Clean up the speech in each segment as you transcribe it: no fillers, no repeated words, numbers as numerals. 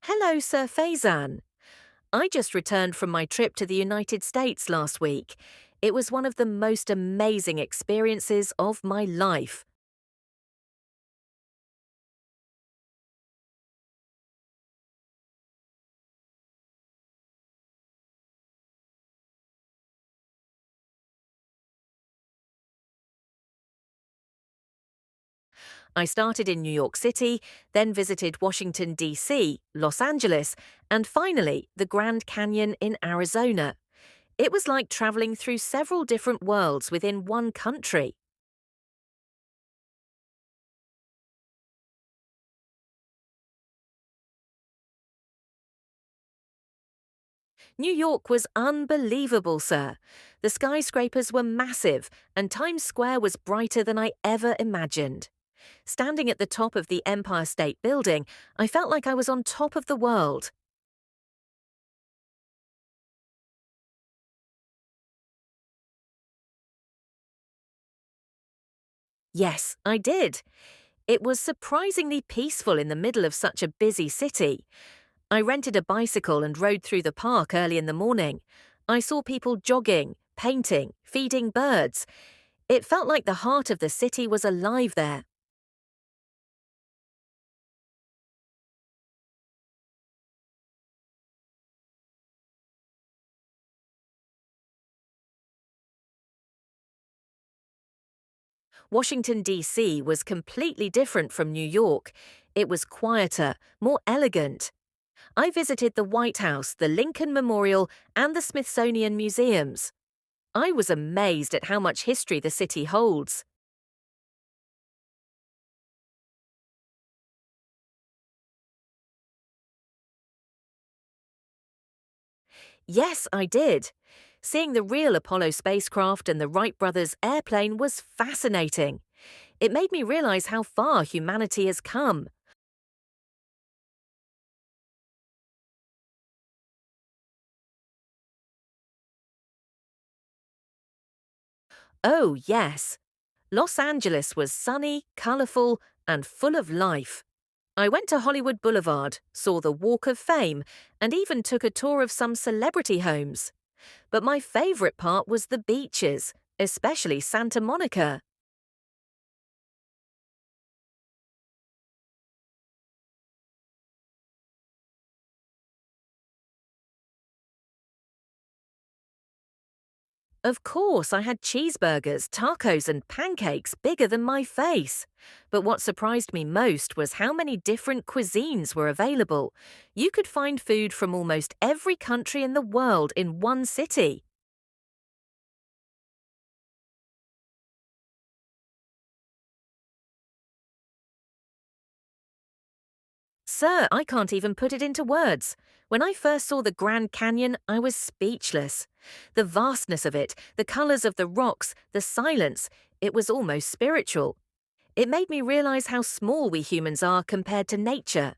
Hello, Sir Faizan. I just returned from my trip to the United States last week. It was one of the most amazing experiences of my life. I started in New York City, then visited Washington, D.C., Los Angeles, and finally the Grand Canyon in Arizona. It was like traveling through several different worlds within one country. New York was unbelievable, sir. The skyscrapers were massive, and Times Square was brighter than I ever imagined. Standing at the top of the Empire State Building, I felt like I was on top of the world. Yes, I did. It was surprisingly peaceful in the middle of such a busy city. I rented a bicycle and rode through the park early in the morning. I saw people jogging, painting, feeding birds. It felt like the heart of the city was alive there. Washington, D.C. was completely different from New York. It was quieter, more elegant. I visited the White House, the Lincoln Memorial, and the Smithsonian Museums. I was amazed at how much history the city holds. Yes, I did. Seeing the real Apollo spacecraft and the Wright brothers' airplane was fascinating. It made me realize how far humanity has come. Oh, yes. Los Angeles was sunny, colorful, and full of life. I went to Hollywood Boulevard, saw the Walk of Fame, and even took a tour of some celebrity homes. But my favorite part was the beaches, especially Santa Monica. Of course, I had cheeseburgers, tacos, and pancakes bigger than my face. But what surprised me most was how many different cuisines were available. You could find food from almost every country in the world in one city. Sir, I can't even put it into words. When I first saw the Grand Canyon, I was speechless. The vastness of it, the colors of the rocks, the silence, it was almost spiritual. It made me realize how small we humans are compared to nature.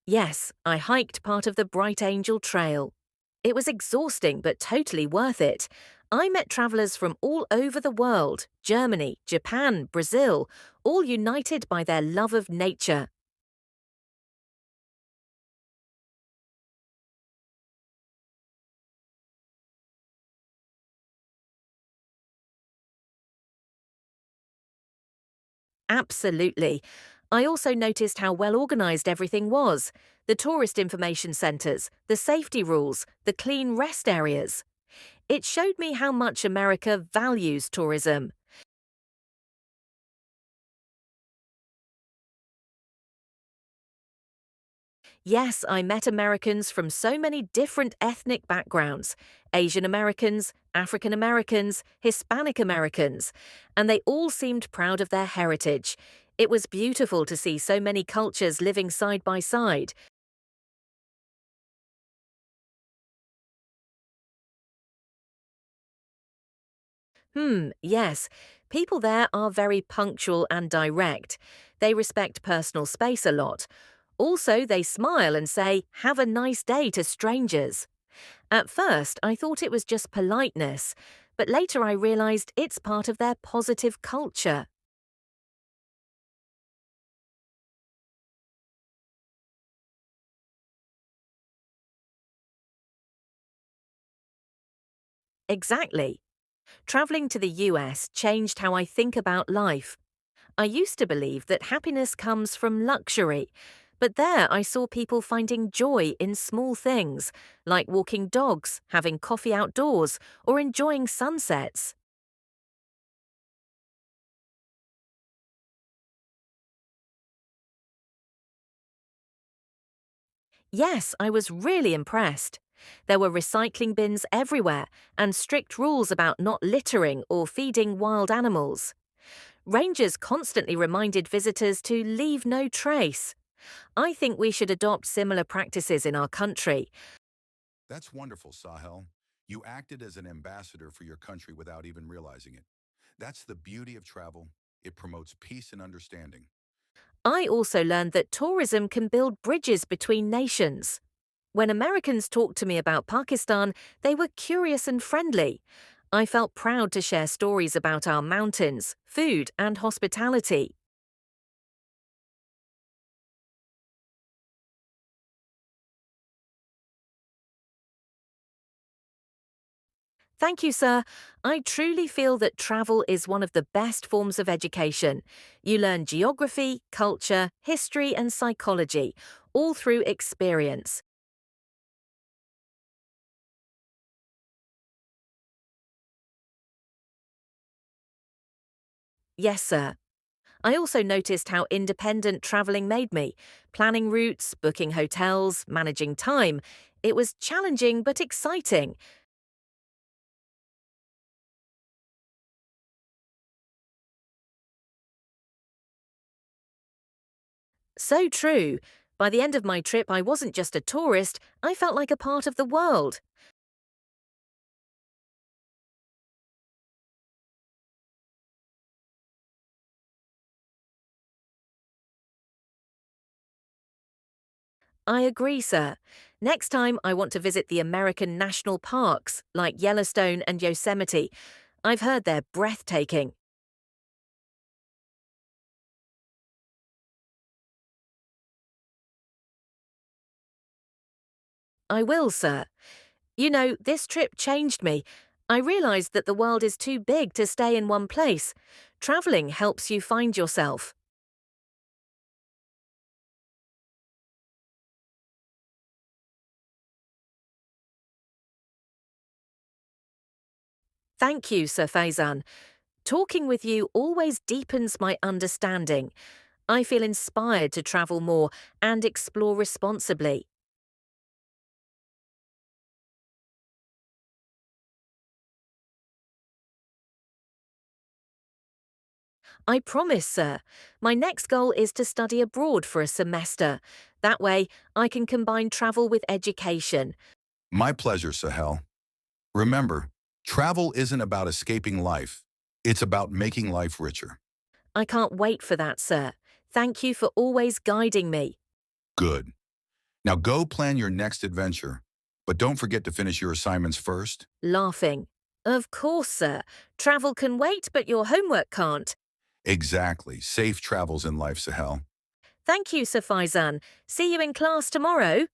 Yes, I hiked part of the Bright Angel Trail. It was exhausting but totally worth it. I met travelers from all over the world, Germany, Japan, Brazil, all united by their love of nature. Absolutely. I also noticed how well organized everything was: the tourist information centers, the safety rules, the clean rest areas. It showed me how much America values tourism. Yes, I met Americans from so many different ethnic backgrounds: Asian Americans, African Americans, Hispanic Americans, and they all seemed proud of their heritage. It was beautiful to see so many cultures living side by side. Yes. People there are very punctual and direct. They respect personal space a lot. Also, they smile and say, "Have a nice day" to strangers. At first, I thought it was just politeness, but later I realized it's part of their positive culture. Exactly. Traveling to the US changed how I think about life. I used to believe that happiness comes from luxury, but there I saw people finding joy in small things, like walking dogs, having coffee outdoors, or enjoying sunsets. Yes, I was really impressed. There were recycling bins everywhere and strict rules about not littering or feeding wild animals. Rangers constantly reminded visitors to leave no trace. I think we should adopt similar practices in our country. That's wonderful, Sahel. You acted as an ambassador for your country without even realizing it. That's the beauty of travel. It promotes peace and understanding. I also learned that tourism can build bridges between nations. When Americans talked to me about Pakistan, they were curious and friendly. I felt proud to share stories about our mountains, food, and hospitality. Thank you, sir. I truly feel that travel is one of the best forms of education. You learn geography, culture, history, and psychology, all through experience. Yes, sir. I also noticed how independent traveling made me. Planning routes, booking hotels, managing time. It was challenging but exciting. So true. By the end of my trip, I wasn't just a tourist, I felt like a part of the world. I agree, sir. Next time, I want to visit the American national parks like Yellowstone and Yosemite. I've heard they're breathtaking. I will, sir. You know, this trip changed me. I realized that the world is too big to stay in one place. Traveling helps you find yourself. Thank you, Sir Faizan. Talking with you always deepens my understanding. I feel inspired to travel more and explore responsibly. I promise, sir. My next goal is to study abroad for a semester. That way, I can combine travel with education. My pleasure, Sahel. Remember, travel isn't about escaping life. It's about making life richer. I can't wait for that, sir. Thank you for always guiding me. Good. Now go plan your next adventure. But don't forget to finish your assignments first. Laughing. Of course, sir. Travel can wait, but your homework can't. Exactly. Safe travels in life, Sahel. Thank you, Sir Faizan. See you in class tomorrow.